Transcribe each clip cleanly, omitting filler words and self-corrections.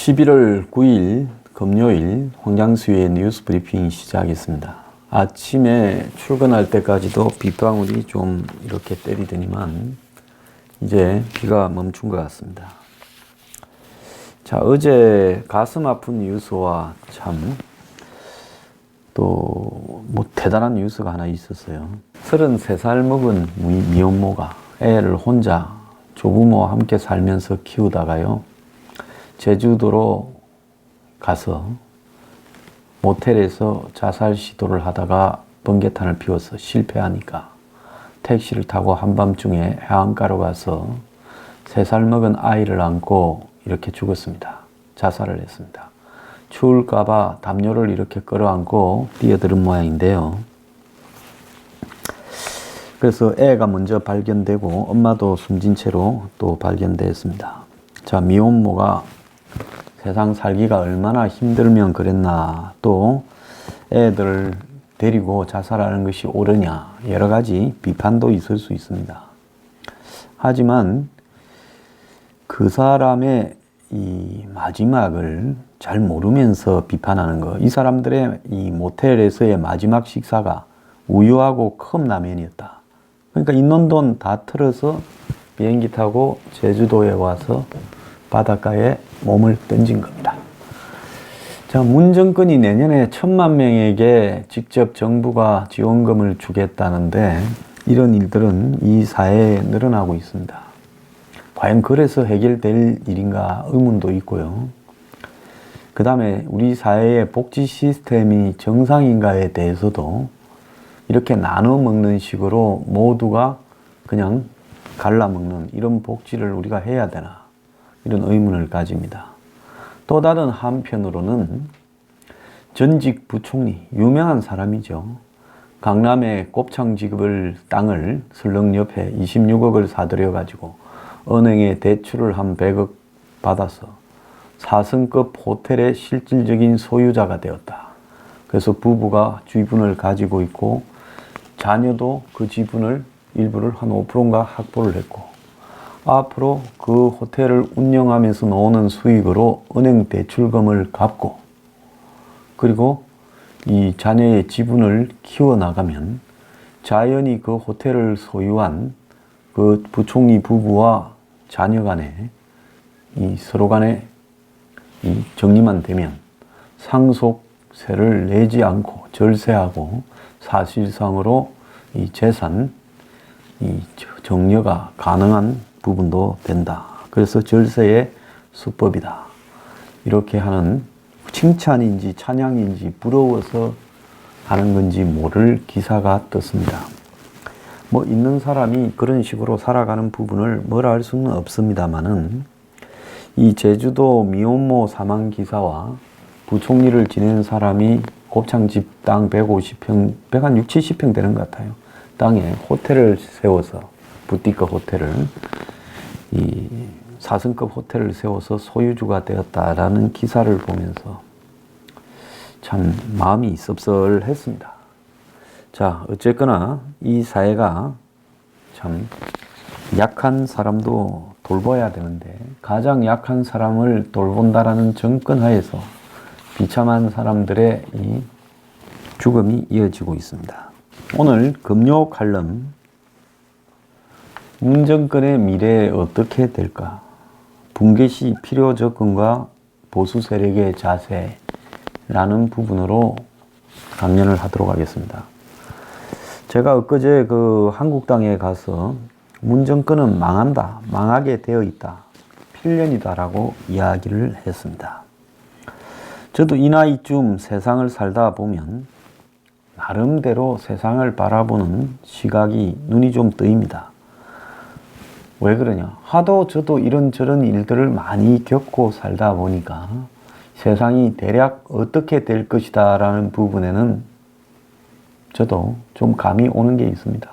11월 9일 금요일 황장수의 뉴스 브리핑 시작하겠습니다. 아침에 출근할 때까지도 빗방울이 좀 이렇게 때리더니만 이제 비가 멈춘 것 같습니다. 자, 어제 가슴 아픈 뉴스와 참 또 뭐 대단한 뉴스가 하나 있었어요. 33살 먹은 미혼모가 애를 혼자 조부모와 함께 살면서 키우다가요, 제주도로 가서 모텔에서 자살 시도를 하다가 번개탄을 피워서 실패하니까 택시를 타고 한밤중에 해안가로 가서 3살 먹은 아이를 안고 이렇게 죽었습니다. 자살을 했습니다. 추울까봐 담요를 이렇게 끌어안고 뛰어드는 모양인데요. 그래서 애가 먼저 발견되고 엄마도 숨진 채로 또 발견됐습니다. 자, 미혼모가 세상 살기가 얼마나 힘들면 그랬나, 또 애들 데리고 자살하는 것이 옳으냐, 여러 가지 비판도 있을 수 있습니다. 하지만 그 사람의 이 마지막을 잘 모르면서 비판하는 거, 이 사람들의 이 모텔에서의 마지막 식사가 우유하고 컵라면이었다. 그러니까 있는 돈 다 털어서 비행기 타고 제주도에 와서 바닷가에 몸을 던진 겁니다. 자, 문 정권이 내년에 1,000만 명에게 직접 정부가 지원금을 주겠다는데 이런 일들은 이 사회에 늘어나고 있습니다. 과연 그래서 해결될 일인가 의문도 있고요. 그 다음에 우리 사회의 복지 시스템이 정상인가에 대해서도 이렇게 나눠 먹는 식으로 모두가 그냥 갈라 먹는 이런 복지를 우리가 해야 되나, 이런 의문을 가집니다. 또 다른 한편으로는 전직 부총리, 유명한 사람이죠. 강남의 곱창집을 땅을 설렁 옆에 26억을 사들여 가지고 은행에 대출을 한 100억 받아서 4성급 호텔의 실질적인 소유자가 되었다. 그래서 부부가 지분을 가지고 있고 자녀도 그 지분을 일부를 한 5%인가 확보를 했고, 앞으로 그 호텔을 운영하면서 나오는 수익으로 은행 대출금을 갚고, 그리고 이 자녀의 지분을 키워나가면 자연히 그 호텔을 소유한 그 부총리 부부와 자녀 간에 이 서로 간에 이 정리만 되면 상속세를 내지 않고 절세하고 사실상으로 이 재산 이 정려가 가능한 부분도 된다. 그래서 절세의 수법이다. 이렇게 하는, 칭찬인지 찬양인지 부러워서 하는 건지 모를 기사가 떴습니다. 뭐 있는 사람이 그런 식으로 살아가는 부분을 뭐라 할 수는 없습니다만은, 이 제주도 미혼모 사망 기사와 부총리를 지낸 사람이 곱창집 땅 150평, 160, 70평 되는 것 같아요. 땅에 호텔을 세워서, 부티크 호텔을, 이 4성급 호텔을 세워서 소유주가 되었다라는 기사를 보면서 참 마음이 씁쓸했습니다. 자, 어쨌거나 이 사회가 참 약한 사람도 돌봐야 되는데, 가장 약한 사람을 돌본다라는 정권 하에서 비참한 사람들의 이 죽음이 이어지고 있습니다. 오늘 금요 칼럼, 문 정권의 미래에 어떻게 될까? 붕괴 시 필요 접근과 보수 세력의 자세라는 부분으로 강연을 하도록 하겠습니다. 제가 엊그제 그 한국당에 가서 문 정권은 망한다, 망하게 되어 있다, 필연이다라고 이야기를 했습니다. 저도 이 나이쯤 세상을 살다 보면 나름대로 세상을 바라보는 시각이, 눈이 좀 뜨입니다. 왜 그러냐? 하도 저도 이런저런 일들을 많이 겪고 살다 보니까 세상이 대략 어떻게 될 것이다 라는 부분에는 저도 좀 감이 오는 게 있습니다.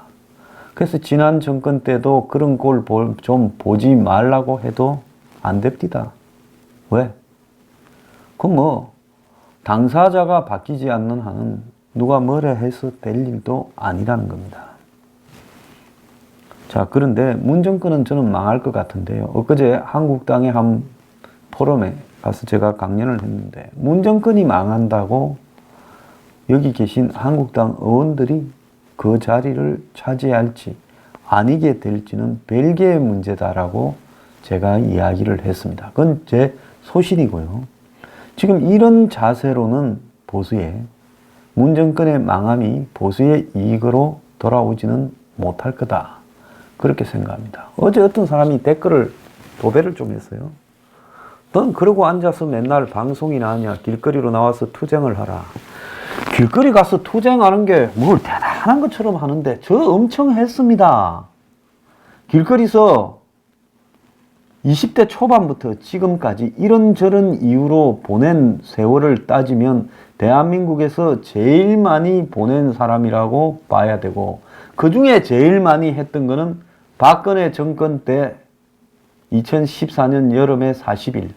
그래서 지난 정권 때도 그런 걸 좀 보지 말라고 해도 안 됩니다. 왜? 그럼 뭐 당사자가 바뀌지 않는 한은 누가 뭐라 해서 될 일도 아니라는 겁니다. 자, 그런데 문 정권은 저는 망할 것 같은데요. 엊그제 한국당의 한 포럼에 가서 제가 강연을 했는데 문정권이 망한다고 여기 계신 한국당 의원들이 그 자리를 차지할지 아니게 될지는 별개의 문제다라고 제가 이야기를 했습니다. 그건 제 소신이고요. 지금 이런 자세로는 보수의 문정권의 망함이 보수의 이익으로 돌아오지는 못할 거다. 그렇게 생각합니다. 어제 어떤 사람이 도배를 좀 했어요. 넌 그러고 앉아서 맨날 방송이나 하냐, 길거리로 나와서 투쟁을 하라. 길거리 가서 투쟁하는 게 뭘 대단한 것처럼 하는데 저 엄청 했습니다. 길거리에서 20대 초반부터 지금까지 이런저런 이유로 보낸 세월을 따지면 대한민국에서 제일 많이 보낸 사람이라고 봐야 되고, 그 중에 제일 많이 했던 거는 박근혜 정권 때 2014년 여름에 40일,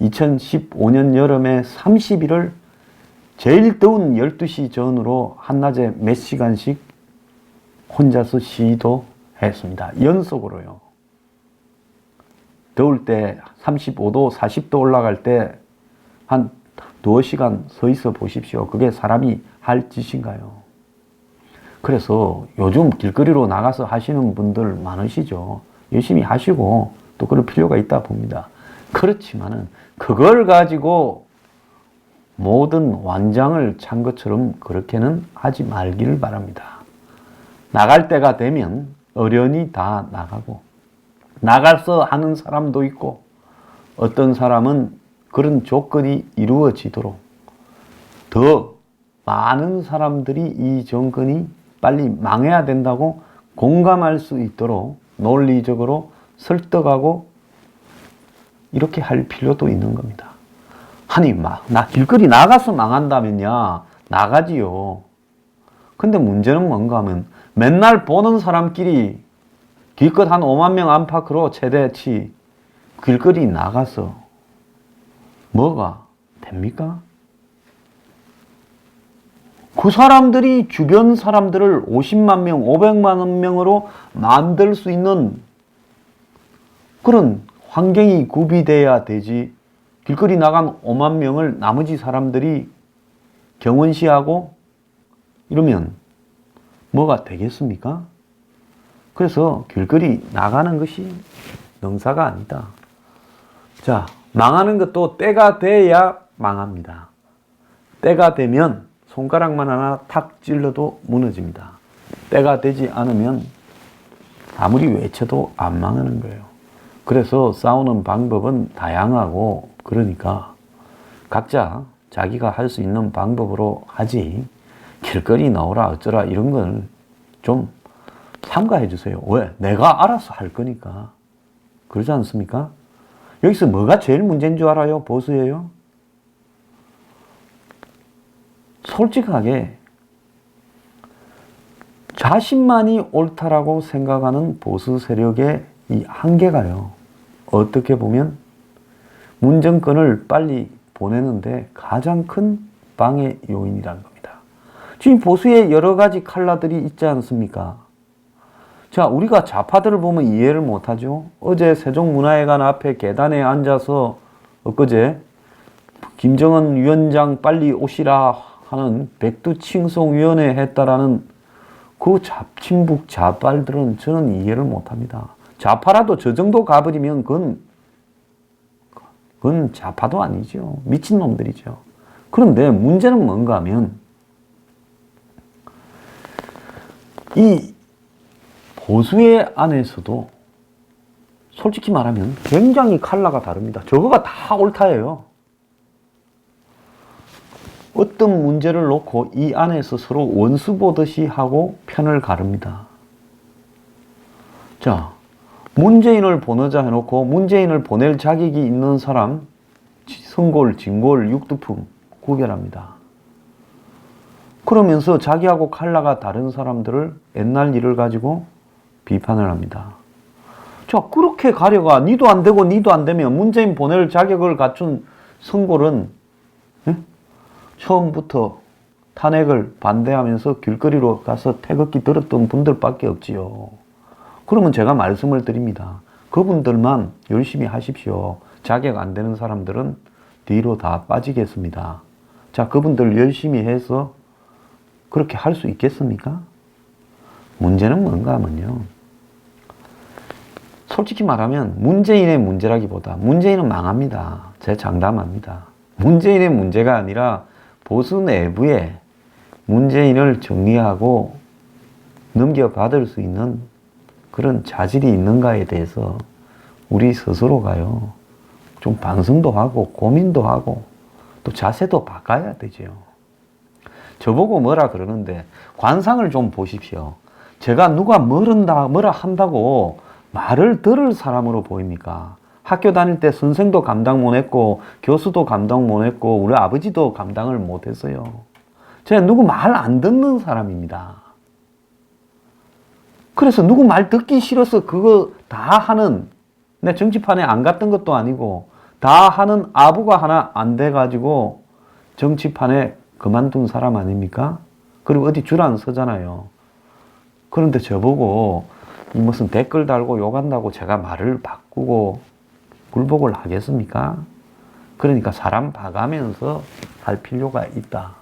2015년 여름에 30일을 제일 더운 12시 전후로 한낮에 몇 시간씩 혼자서 시도했습니다. 연속으로요. 더울 때 35도, 40도 올라갈 때 한 2시간 서 있어 보십시오. 그게 사람이 할 짓인가요? 그래서 요즘 길거리로 나가서 하시는 분들 많으시죠. 열심히 하시고 또 그럴 필요가 있다 봅니다. 그렇지만은 그걸 가지고 모든 완장을 찬 것처럼 그렇게는 하지 말기를 바랍니다. 나갈 때가 되면 어련히 다 나가고, 나가서 하는 사람도 있고, 어떤 사람은 그런 조건이 이루어지도록 더 많은 사람들이 이 정권이 빨리 망해야 된다고 공감할 수 있도록 논리적으로 설득하고 이렇게 할 필요도 있는 겁니다. 아니, 나 길거리 나가서 망한다면야 나가지요. 근데 문제는 뭔가 하면 맨날 보는 사람끼리 길껏 한 5만 명 안팎으로 최대치 길거리 나가서 뭐가 됩니까? 그 사람들이 주변 사람들을 50만 명, 500만 명으로 만들 수 있는 그런 환경이 구비돼야 되지. 길거리 나간 5만 명을 나머지 사람들이 경원시하고 이러면 뭐가 되겠습니까? 그래서 길거리 나가는 것이 능사가 아니다. 자, 망하는 것도 때가 돼야 망합니다. 때가 되면 손가락만 하나 탁 찔러도 무너집니다. 때가 되지 않으면 아무리 외쳐도 안 망하는 거예요. 그래서 싸우는 방법은 다양하고, 그러니까 각자 자기가 할 수 있는 방법으로 하지, 길거리 나오라 어쩌라 이런 건 좀 삼가해 주세요. 왜? 내가 알아서 할 거니까. 그러지 않습니까? 여기서 뭐가 제일 문제인 줄 알아요? 보수예요? 솔직하게 자신만이 옳다라고 생각하는 보수 세력의 이 한계가요, 어떻게 보면 문정권을 빨리 보내는데 가장 큰 방해 요인이라는 겁니다. 지금 보수의 여러 가지 컬러들이 있지 않습니까? 자, 우리가 좌파들을 보면 이해를 못하죠. 어제 세종문화회관 앞에 계단에 앉아서 엊그제 김정은 위원장 빨리 오시라 하는 백두칭송위원회 했다라는 그 잡친북 좌빨들은 저는 이해를 못합니다. 좌파라도 저 정도 가버리면 그건 좌파도 아니죠. 미친놈들이죠. 그런데 문제는 뭔가 하면 이 보수의 안에서도 솔직히 말하면 굉장히 컬러가 다릅니다. 저거가 다 옳다예요. 어떤 문제를 놓고 이 안에서 서로 원수 보듯이 하고 편을 가릅니다. 자, 문재인을 보내자 해놓고 문재인을 보낼 자격이 있는 사람 성골, 진골, 육두품 구별합니다. 그러면서 자기하고 컬러가 다른 사람들을 옛날 일을 가지고 비판을 합니다. 자, 그렇게 가려가 니도 안 되고 니도 안 되면 문재인 보낼 자격을 갖춘 성골은 처음부터 탄핵을 반대하면서 길거리로 가서 태극기 들었던 분들밖에 없지요. 그러면 제가 말씀을 드립니다. 그분들만 열심히 하십시오. 자격 안 되는 사람들은 뒤로 다 빠지겠습니다. 자, 그분들 열심히 해서 그렇게 할 수 있겠습니까? 문제는 뭔가 하면요. 솔직히 말하면 문재인의 문제라기보다 문재인은 망합니다. 제 장담합니다. 문재인의 문제가 아니라 보수 내부에 문재인을 정리하고 넘겨받을 수 있는 그런 자질이 있는가에 대해서 우리 스스로가요, 좀 반성도 하고 고민도 하고 또 자세도 바꿔야 되죠. 저보고 뭐라 그러는데 관상을 좀 보십시오. 제가 누가 뭐라 한다고 말을 들을 사람으로 보입니까? 학교 다닐 때 선생도 감당 못 했고 교수도 감당 못 했고 우리 아버지도 감당을 못 했어요. 제가 누구 말 안 듣는 사람입니다. 그래서 누구 말 듣기 싫어서 그거 다 하는, 내 정치판에 안 갔던 것도 아니고 다 하는 아부가 하나 안 돼가지고 정치판에 그만둔 사람 아닙니까? 그리고 어디 줄 안 서잖아요. 그런데 저보고 이 무슨 댓글 달고 욕한다고 제가 말을 바꾸고 굴복을 하겠습니까? 그러니까 사람 봐가면서 할 필요가 있다.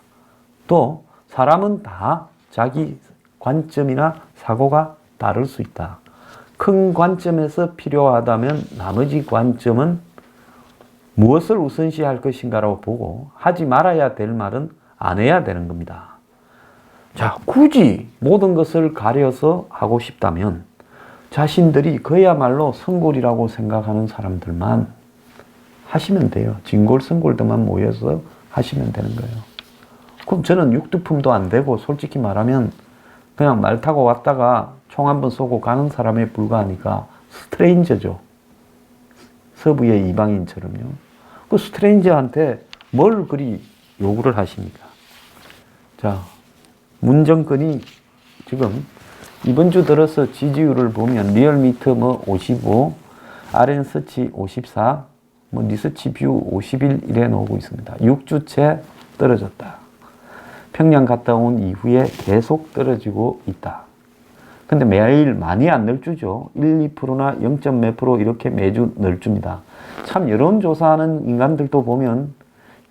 또 사람은 다 자기 관점이나 사고가 다를 수 있다. 큰 관점에서 필요하다면 나머지 관점은 무엇을 우선시할 것인가라고 보고 하지 말아야 될 말은 안 해야 되는 겁니다. 자, 굳이 모든 것을 가려서 하고 싶다면 자신들이 그야말로 성골이라고 생각하는 사람들만 하시면 돼요. 진골성골들만 모여서 하시면 되는 거예요. 그럼 저는 육두품도 안 되고 솔직히 말하면 그냥 말 타고 왔다가 총 한번 쏘고 가는 사람에 불과하니까 스트레인저죠. 서부의 이방인처럼요. 그 스트레인저한테 뭘 그리 요구를 하십니까? 자, 문정권이 지금 이번 주 들어서 지지율을 보면 리얼미터 55, RN서치 54, 리서치뷰 51 이래 나오고 있습니다. 6주째 떨어졌다. 평양 갔다 온 이후에 계속 떨어지고 있다. 근데 매일 많이 안 늘주죠. 1, 2%나 0. 몇 프로 이렇게 매주 늘줍니다. 참 여론조사하는 인간들도 보면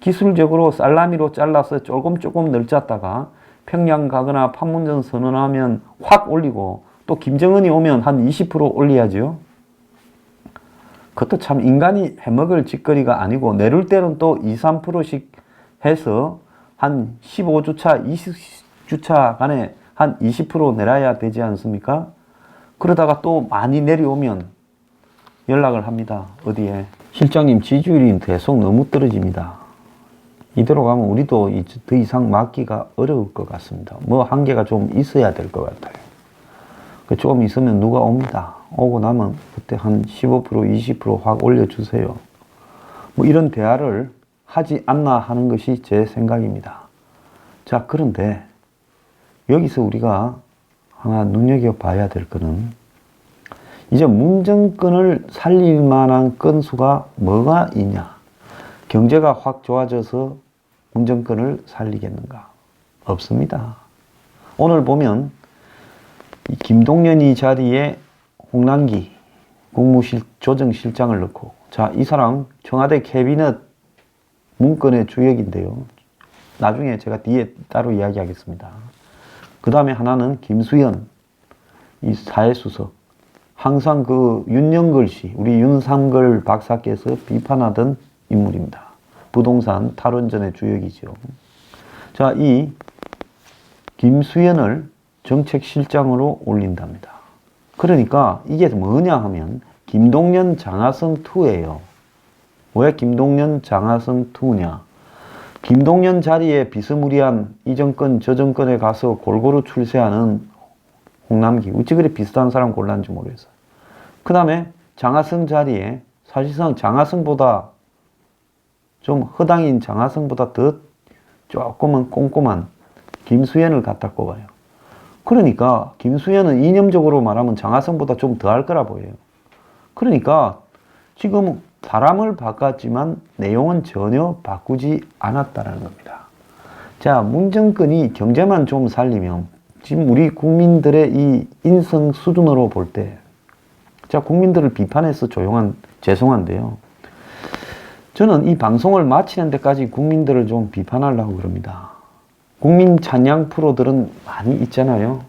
기술적으로 살라미로 잘라서 조금 늘렸다가 평양 가거나 판문점 선언하면 확 올리고 또 김정은이 오면 한 20% 올려야죠. 그것도 참 인간이 해먹을 짓거리가 아니고 내릴 때는 또 2, 3%씩 해서 한 15주차, 20주차 간에 한 20% 내려야 되지 않습니까? 그러다가 또 많이 내려오면 연락을 합니다. 어디에? 실장님 지지율이 계속 너무 떨어집니다. 이대로 가면 우리도 더 이상 막기가 어려울 것 같습니다. 뭐 한계가 좀 있어야 될 것 같아요. 조금 있으면 누가 옵니다. 오고 나면 그때 한 15%, 20% 확 올려주세요. 뭐 이런 대화를 하지 않나 하는 것이 제 생각입니다. 자, 그런데 여기서 우리가 하나 눈여겨봐야 될 거는 이제 문정권을 살릴 만한 건수가 뭐가 있냐. 경제가 확 좋아져서 문정권을 살리겠는가? 없습니다. 오늘 보면 이 김동연이 자리에 홍남기 국무조정실장을 넣고, 자, 이 사람 청와대 캐비넷 문건의 주역인데요. 나중에 제가 뒤에 따로 이야기하겠습니다. 그 다음에 하나는 김수현, 이 사회수석. 항상 그 윤영걸 씨, 우리 윤삼걸 박사께서 비판하던 인물입니다. 부동산 탈원전의 주역이죠. 자, 이 김수현을 정책실장으로 올린답니다. 그러니까 이게 뭐냐 하면 김동연 장하성 2예요. 왜 김동연 장하성 2냐? 김동연 자리에 비스무리한 이 정권 저 정권에 가서 골고루 출세하는 홍남기, 어찌 그리 비슷한 사람 골랐는지 모르겠어요. 그 다음에 장하성 자리에 사실상 장하성보다 좀 허당인 장하성보다 더 조금은 꼼꼼한 김수현을 갖다 꼽아요. 그러니까 김수현은 이념적으로 말하면 장하성보다 좀 더 할 거라 보여요. 그러니까 지금 사람을 바꿨지만 내용은 전혀 바꾸지 않았다는 겁니다. 자, 문정권이 경제만 좀 살리면 지금 우리 국민들의 이 인성 수준으로 볼 때, 자, 국민들을 비판해서 죄송한데요. 저는 이 방송을 마치는 데까지 국민들을 좀 비판하려고 그럽니다. 국민 찬양 프로들은 많이 있잖아요.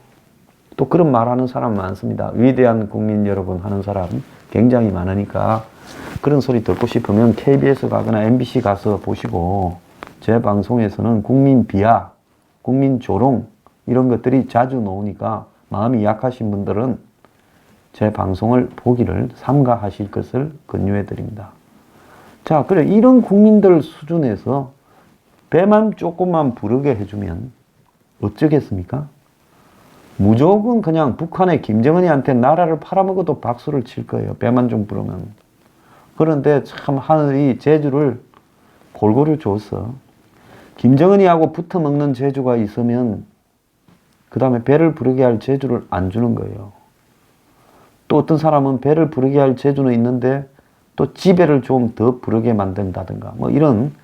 또 그런 말하는 사람 많습니다. 위대한 국민 여러분 하는 사람 굉장히 많으니까 그런 소리 듣고 싶으면 KBS 가거나 MBC 가서 보시고, 제 방송에서는 국민 비하, 국민 조롱 이런 것들이 자주 나오니까 마음이 약하신 분들은 제 방송을 보기를 삼가하실 것을 권유해 드립니다. 자, 그래 이런 국민들 수준에서 배만 조금만 부르게 해주면 어쩌겠습니까? 무조건 그냥 북한의 김정은이한테 나라를 팔아먹어도 박수를 칠 거예요. 배만 좀 부르면. 그런데 참 하늘이 재주를 골고루 줬어. 김정은이하고 붙어먹는 재주가 있으면 그 다음에 배를 부르게 할 재주를 안 주는 거예요. 또 어떤 사람은 배를 부르게 할 재주는 있는데 또 지배를 좀 더 부르게 만든다든가 뭐 이런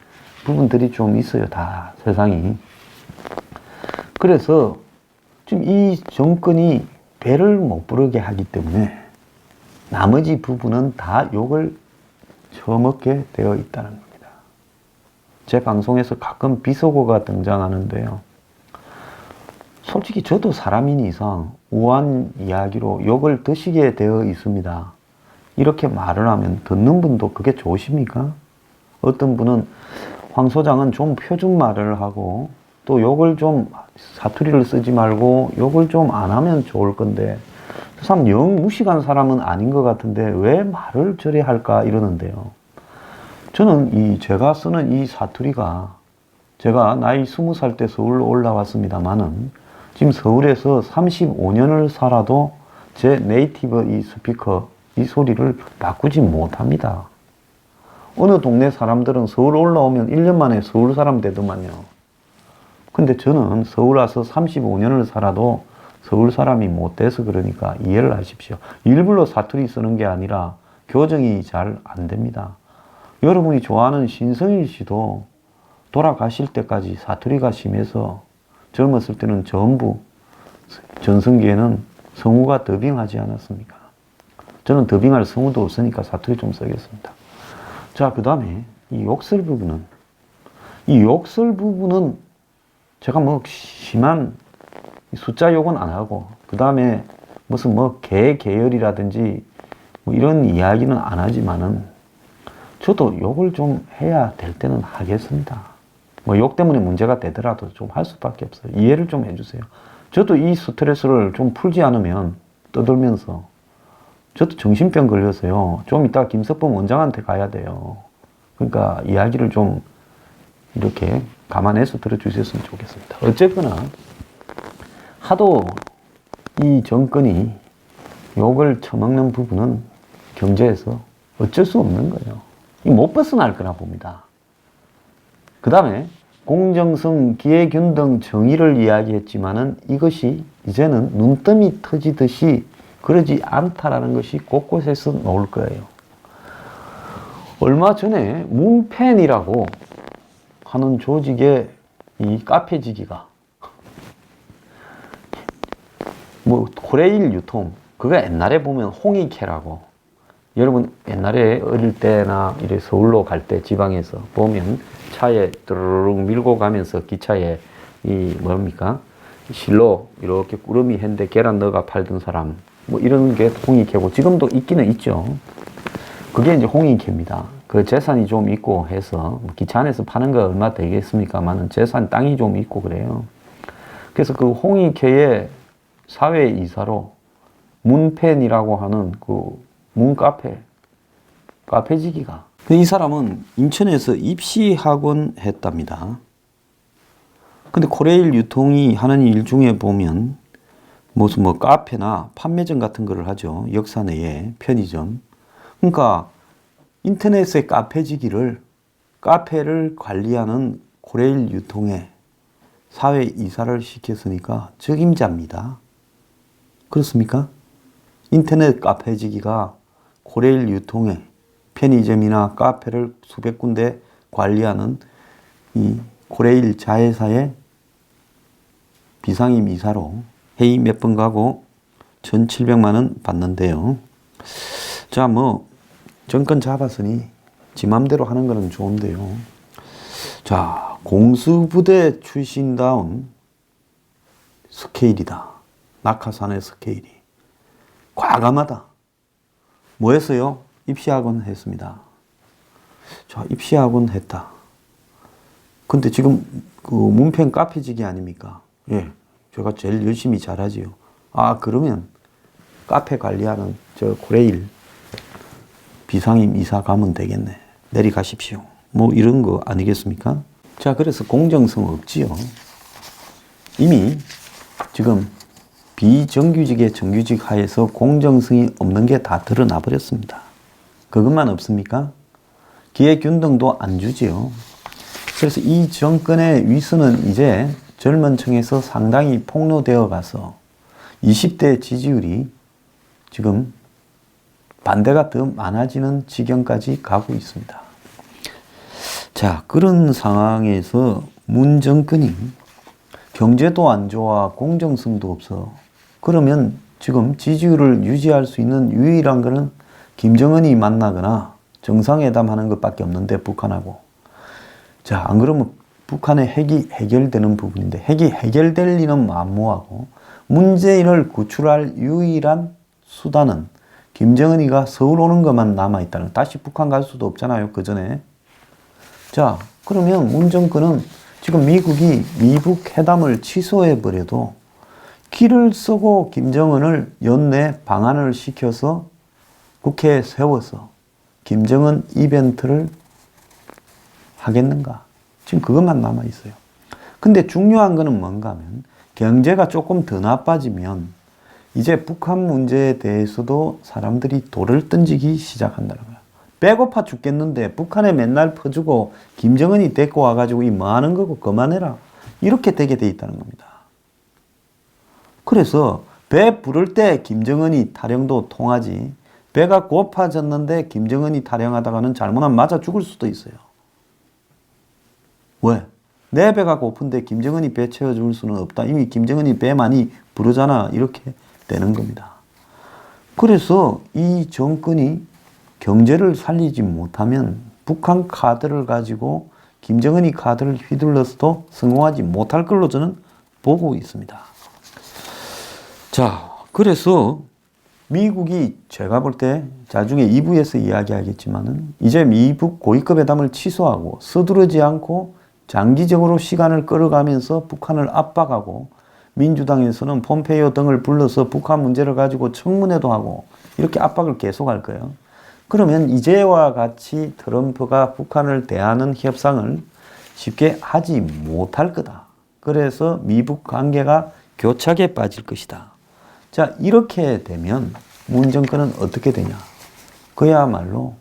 부분들이 좀 있어요. 다 세상이. 그래서 지금 이 정권이 배를 못 부르게 하기 때문에 나머지 부분은 다 욕을 처먹게 되어 있다는 겁니다. 제 방송에서 가끔 비속어가 등장하는데요. 솔직히 저도 사람인 이상 우한 이야기로 욕을 드시게 되어 있습니다. 이렇게 말을 하면 듣는 분도 그게 좋으십니까? 어떤 분은 황 소장은 좀 표준말을 하고 또 욕을 좀 사투리를 쓰지 말고 욕을 좀 안 하면 좋을 건데 그 사람 영 무식한 사람은 아닌 것 같은데 왜 말을 저리 할까 이러는데요. 저는 제가 쓰는 이 사투리가 제가 나이 20살 때 서울로 올라왔습니다만은 지금 서울에서 35년을 살아도 제 네이티브 이 스피커 이 소리를 바꾸지 못합니다. 어느 동네 사람들은 서울 올라오면 1년 만에 서울 사람 되더만요. 근데 저는 서울 와서 35년을 살아도 서울 사람이 못 돼서 그러니까 이해를 하십시오. 일부러 사투리 쓰는 게 아니라 교정이 잘 안 됩니다. 여러분이 좋아하는 신성일 씨도 돌아가실 때까지 사투리가 심해서 젊었을 때는 전부 전성기에는 성우가 더빙하지 않았습니까? 저는 더빙할 성우도 없으니까 사투리 좀 쓰겠습니다. 자, 그 다음에 이 욕설 부분은 제가 뭐 심한 숫자 욕은 안 하고 그 다음에 무슨 뭐 계열이라든지 뭐 이런 이야기는 안 하지만은 저도 욕을 좀 해야 될 때는 하겠습니다. 뭐 욕 때문에 문제가 되더라도 좀 할 수밖에 없어요. 이해를 좀 해주세요. 저도 이 스트레스를 좀 풀지 않으면 떠들면서 저도 정신병 걸려서요. 좀 이따 김석범 원장한테 가야 돼요. 그러니까 이야기를 좀 이렇게 감안해서 들어주셨으면 좋겠습니다. 어쨌거나 하도 이 정권이 욕을 처먹는 부분은 경제에서 어쩔 수 없는 거예요. 못 벗어날 거라 봅니다. 그 다음에 공정성, 기회균등, 정의를 이야기했지만은 이것이 이제는 눈뜸이 터지듯이 그러지 않다라는 것이 곳곳에서 나올 거예요. 얼마 전에 문펜이라고 하는 조직의 이 카페지기가 뭐 코레일 유통, 그거 옛날에 보면 홍익회라고, 여러분 옛날에 어릴 때나 이래 서울로 갈 때 지방에서 보면 차에 뚜루룩 밀고 가면서 기차에 이 뭡니까 실로 이렇게 꾸러미 했는데 계란 넣어가 팔던 사람 뭐 이런 게 홍익회고 지금도 있기는 있죠. 그게 이제 홍익회입니다. 그 재산이 좀 있고 해서 뭐 기차 안에서 파는 거 얼마 되겠습니까만은 재산 땅이 좀 있고 그래요. 그래서 그 홍익회의 사회이사로 문펜이라고 하는 그 문카페 카페지기가, 이 사람은 인천에서 입시학원 했답니다. 근데 코레일 유통이 하는 일 중에 보면 무슨 뭐 카페나 판매점 같은 거를 하죠. 역사 내에 편의점. 그러니까 인터넷의 카페지기를 카페를 관리하는 코레일 유통에 사회이사를 시켰으니까 적임자입니다. 그렇습니까? 인터넷 카페지기가 코레일 유통에 편의점이나 카페를 수백 군데 관리하는 이 코레일 자회사의 비상임 이사로 회의 몇 번 가고 1,700만 원 받는데요. 자, 뭐 정권 잡았으니 지 맘대로 하는 거는 좋은데요. 자, 공수부대 출신다운 스케일이다. 낙하산의 스케일이. 과감하다. 뭐 했어요? 입시학원 했습니다. 자, 입시학원 했다. 근데 지금 그 문평 카페지기 아닙니까? 예. 제가 제일 열심히 잘하지요. 아, 그러면 카페 관리하는 저 고레일 비상임 이사 가면 되겠네. 내려가십시오. 뭐 이런 거 아니겠습니까? 자, 그래서 공정성 없지요. 이미 지금 비정규직의 정규직 하에서 공정성이 없는 게 다 드러나 버렸습니다. 그것만 없습니까? 기회균등도 안 주지요. 그래서 이 정권의 위선은 이제 젊은 층에서 상당히 폭로되어 가서 20대 지지율이 지금 반대가 더 많아지는 지경까지 가고 있습니다. 자, 그런 상황에서 문 정권이 경제도 안 좋아 공정성도 없어. 그러면 지금 지지율을 유지할 수 있는 유일한 거는 김정은이 만나거나 정상회담 하는 것밖에 없는데, 북한하고. 자, 안 그러면 북한의 핵이 해결되는 부분인데, 핵이 해결될 리는 만무하고, 문재인을 구출할 유일한 수단은 김정은이가 서울 오는 것만 남아있다는, 다시 북한 갈 수도 없잖아요, 그 전에. 자, 그러면 문 정권은 지금 미국이 미북 회담을 취소해버려도 길을 쓰고 김정은을 연내 방한을 시켜서 국회에 세워서 김정은 이벤트를 하겠는가? 지금 그것만 남아있어요. 근데 중요한 거는 뭔가 하면, 경제가 조금 더 나빠지면 이제 북한 문제에 대해서도 사람들이 돌을 던지기 시작한다는 거야. 배고파 죽겠는데 북한에 맨날 퍼주고 김정은이 데리고 와가지고 이 뭐 하는 거고 그만해라. 이렇게 되게 돼 있다는 겁니다. 그래서 배 부를 때 김정은이 타령도 통하지, 배가 고파졌는데 김정은이 타령하다가는 잘못하면 맞아 죽을 수도 있어요. 왜? 내 배가 고픈데 김정은이 배 채워줄 수는 없다. 이미 김정은이 배 많이 부르잖아. 이렇게 되는 겁니다. 그래서 이 정권이 경제를 살리지 못하면 북한 카드를 가지고 김정은이 카드를 휘둘러서도 성공하지 못할 걸로 저는 보고 있습니다. 자, 그래서 미국이 제가 볼 때 나중에 2부에서 이야기하겠지만은 이제 미북 고위급 회담을 취소하고 서두르지 않고 장기적으로 시간을 끌어가면서 북한을 압박하고, 민주당에서는 폼페이오 등을 불러서 북한 문제를 가지고 청문회도 하고 이렇게 압박을 계속할 거예요. 그러면 이제와 같이 트럼프가 북한을 대하는 협상을 쉽게 하지 못할 거다. 그래서 미북 관계가 교착에 빠질 것이다. 자, 이렇게 되면 문 정권은 어떻게 되냐? 그야말로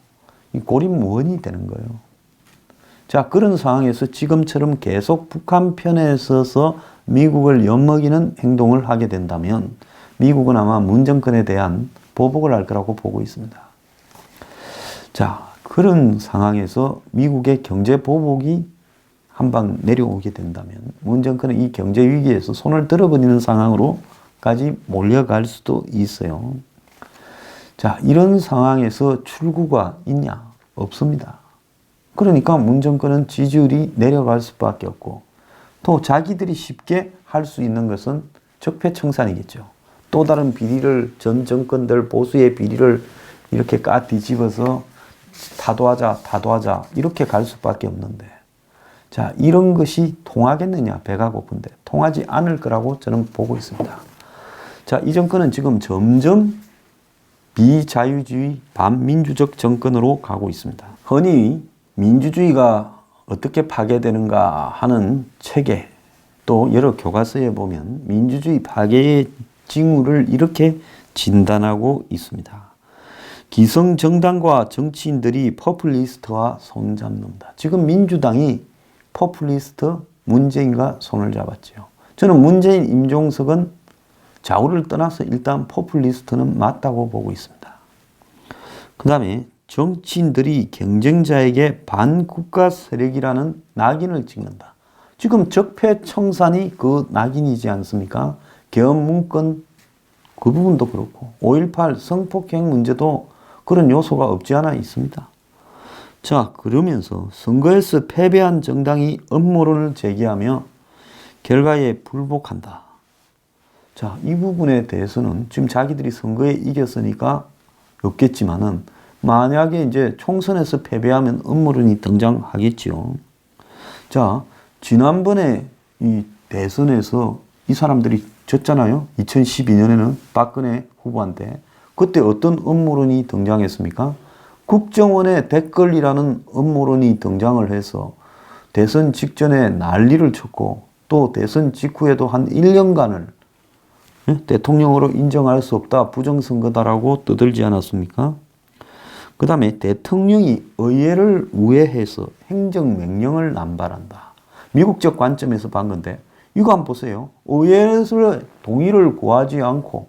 고립무원이 되는 거예요. 자, 그런 상황에서 지금처럼 계속 북한 편에 서서 미국을 엿먹이는 행동을 하게 된다면 미국은 아마 문 정권에 대한 보복을 할 거라고 보고 있습니다. 자, 그런 상황에서 미국의 경제 보복이 한 방 내려오게 된다면 문 정권은 이 경제 위기에서 손을 들어버리는 상황으로까지 몰려갈 수도 있어요. 자, 이런 상황에서 출구가 있냐? 없습니다. 그러니까 문 정권은 지지율이 내려갈 수밖에 없고, 또 자기들이 쉽게 할 수 있는 것은 적폐청산이겠죠. 또 다른 비리를, 전 정권들 보수의 비리를 이렇게 까 뒤집어서 타도하자 이렇게 갈 수밖에 없는데, 자, 이런 것이 통하겠느냐? 배가 고픈데 통하지 않을 거라고 저는 보고 있습니다. 자, 이 정권은 지금 점점 비자유주의 반민주적 정권으로 가고 있습니다. 흔히 민주주의가 어떻게 파괴되는가 하는 책에, 또 여러 교과서에 보면 민주주의 파괴의 징후를 이렇게 진단하고 있습니다. 기성정당과 정치인들이 포퓰리스트와 손잡는다. 지금 민주당이 포퓰리스트 문재인과 손을 잡았죠. 저는 문재인, 임종석은 좌우를 떠나서 일단 포퓰리스트는 맞다고 보고 있습니다. 그 다음에 정치인들이 경쟁자에게 반국가 세력이라는 낙인을 찍는다. 지금 적폐청산이 그 낙인이지 않습니까? 계엄문건 그 부분도 그렇고 5.18 성폭행 문제도 그런 요소가 없지 않아 있습니다. 자, 그러면서 선거에서 패배한 정당이 음모론을 제기하며 결과에 불복한다. 자, 이 부분에 대해서는 지금 자기들이 선거에 이겼으니까 없겠지만은 만약에 이제 총선에서 패배하면 음모론이 등장하겠지요. 자, 지난번에 이 대선에서 이 사람들이 졌잖아요. 2012년에는 박근혜 후보한테. 그때 어떤 음모론이 등장했습니까? 국정원의 댓글이라는 음모론이 등장을 해서 대선 직전에 난리를 쳤고 또 대선 직후에도 한 1년간을 대통령으로 인정할 수 없다, 부정선거다라고 떠들지 않았습니까? 그 다음에 대통령이 의회를 우회해서 행정명령을 남발한다. 미국적 관점에서 본 건데 이거 한번 보세요. 의회에서 동의를 구하지 않고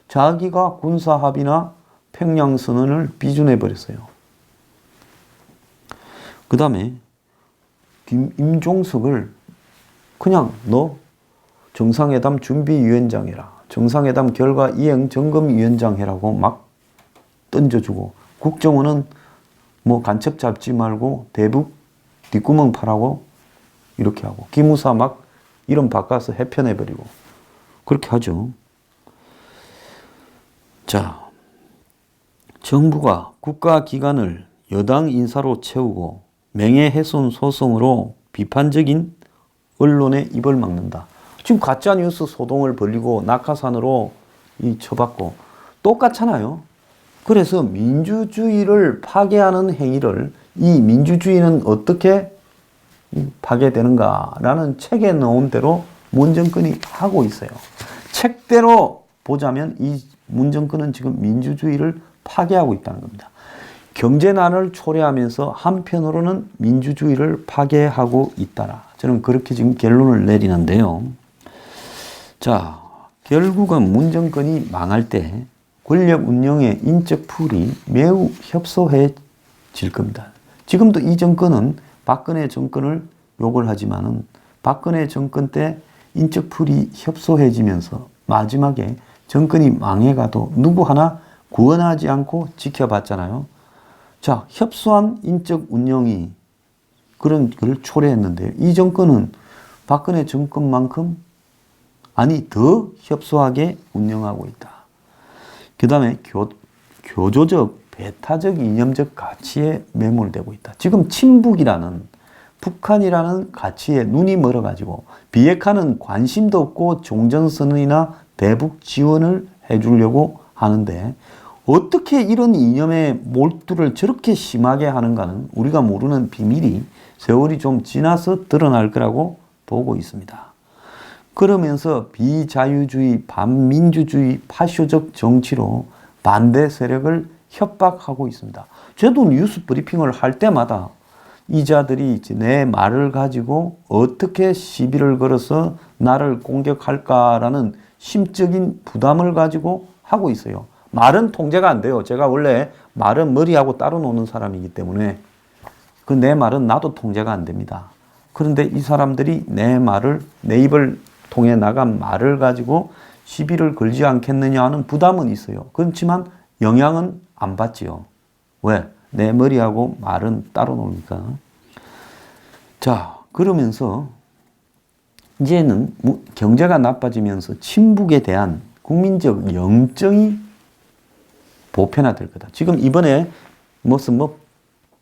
자기가 군사합의나 평양선언을 비준해 버렸어요. 그 다음에 임종석을 그냥 너 정상회담 준비위원장 해라. 정상회담 결과 이행 점검위원장 해라고 막 던져주고 국정원은 뭐 간첩 잡지 말고 대북 뒷구멍 파라고 이렇게 하고 기무사 막 이름 바꿔서 해편해버리고 그렇게 하죠. 자, 정부가 국가기관을 여당 인사로 채우고 명예훼손 소송으로 비판적인 언론의 입을 막는다. 지금 가짜뉴스 소동을 벌이고 낙하산으로 쳐받고 똑같잖아요. 그래서 민주주의를 파괴하는 행위를 이 민주주의는 어떻게 파괴되는가라는 책에 나온 대로 문정권이 하고 있어요. 책대로 보자면 이 문정권은 지금 민주주의를 파괴하고 있다는 겁니다. 경제난을 초래하면서 한편으로는 민주주의를 파괴하고 있다라. 저는 그렇게 지금 결론을 내리는데요. 자, 결국은 문정권이 망할 때 권력 운영의 인적 풀이 매우 협소해질 겁니다. 지금도 이 정권은 박근혜 정권을 욕을 하지만은 박근혜 정권 때 인적 풀이 협소해지면서 마지막에 정권이 망해가도 누구 하나 구원하지 않고 지켜봤잖아요. 자, 협소한 인적 운영이 그런 걸 초래했는데 이 정권은 박근혜 정권만큼 아니 더 협소하게 운영하고 있다. 그 다음에 교조적, 배타적, 이념적 가치에 매몰되고 있다. 지금 친북이라는 북한이라는 가치에 눈이 멀어가지고 비핵화는 관심도 없고 종전선언이나 대북 지원을 해주려고 하는데 어떻게 이런 이념의 몰두를 저렇게 심하게 하는가는 우리가 모르는 비밀이 세월이 좀 지나서 드러날 거라고 보고 있습니다. 그러면서 비자유주의, 반민주주의, 파쇼적 정치로 반대 세력을 협박하고 있습니다. 저도 뉴스 브리핑을 할 때마다 이 자들이 내 말을 가지고 어떻게 시비를 걸어서 나를 공격할까라는 심적인 부담을 가지고 하고 있어요. 말은 통제가 안 돼요. 제가 원래 말은 머리하고 따로 노는 사람이기 때문에 그 내 말은 나도 통제가 안 됩니다. 그런데 이 사람들이 내 말을, 내 입을 통해 나간 말을 가지고 시비를 걸지 않겠느냐 하는 부담은 있어요. 그렇지만 영향은 안 받지요. 왜? 내 머리하고 말은 따로 노니까. 자, 그러면서 이제는 경제가 나빠지면서 친북에 대한 국민적 영정이 보편화될 거다. 지금 이번에 무슨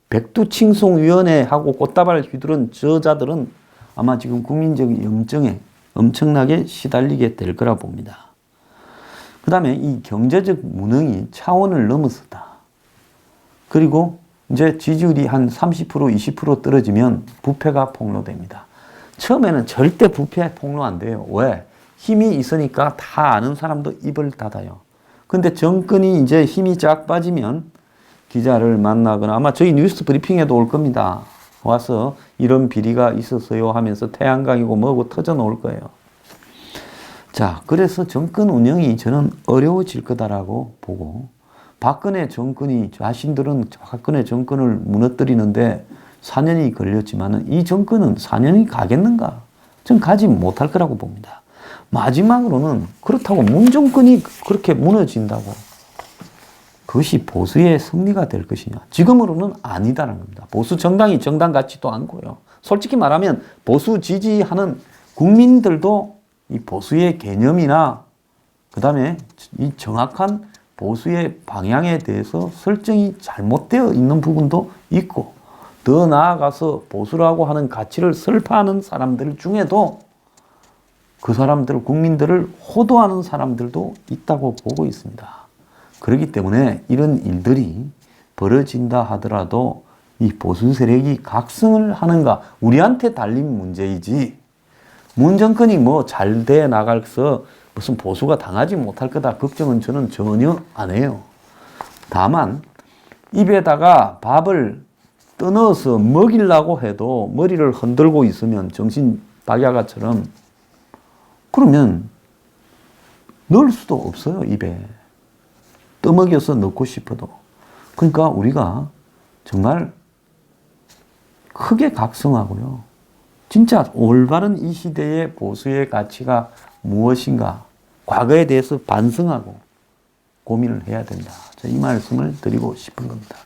백두칭송위원회하고 꽃다발 휘두른 저자들은 아마 지금 국민적 영정에 엄청나게 시달리게 될 거라 봅니다. 그 다음에 이 경제적 무능이 차원을 넘어섰다. 그리고 이제 지지율이 한 30%, 20% 떨어지면 부패가 폭로됩니다. 처음에는 절대 부패 폭로 안 돼요. 왜? 힘이 있으니까 다 아는 사람도 입을 닫아요. 근데 정권이 이제 힘이 쫙 빠지면 기자를 만나거나 아마 저희 뉴스 브리핑에도 올 겁니다. 와서 이런 비리가 있었어요 하면서 태양광이고 뭐고 터져 놓을 거예요. 자, 그래서 정권 운영이 저는 어려워질 거다라고 보고 박근혜 정권이 자신들은 박근혜 정권을 무너뜨리는데 4년이 걸렸지만 이 정권은 4년이 가겠는가? 전 가지 못할 거라고 봅니다. 마지막으로는 그렇다고 문 정권이 그렇게 무너진다고 그것이 보수의 승리가 될 것이냐? 지금으로는 아니다라는 겁니다. 보수 정당이 정당 같지도 않고요. 솔직히 말하면 보수 지지하는 국민들도 이 보수의 개념이나 그 다음에 이 정확한 보수의 방향에 대해서 설정이 잘못되어 있는 부분도 있고, 더 나아가서 보수라고 하는 가치를 설파하는 사람들 중에도 그 사람들, 국민들을 호도하는 사람들도 있다고 보고 있습니다. 그렇기 때문에 이런 일들이 벌어진다 하더라도 이 보수 세력이 각성을 하는가, 우리한테 달린 문제이지, 문 정권이 뭐 잘 돼 나가서 무슨 보수가 당하지 못할 거다 걱정은 저는 전혀 안 해요. 다만 입에다가 밥을 떠넣어서 먹이려고 해도 머리를 흔들고 있으면 정신 박야가처럼, 그러면 넣을 수도 없어요. 입에 떠먹여서 넣고 싶어도. 그러니까 우리가 정말 크게 각성하고요, 진짜 올바른 이 시대의 보수의 가치가 무엇인가, 과거에 대해서 반성하고 고민을 해야 된다. 이 말씀을 드리고 싶은 겁니다.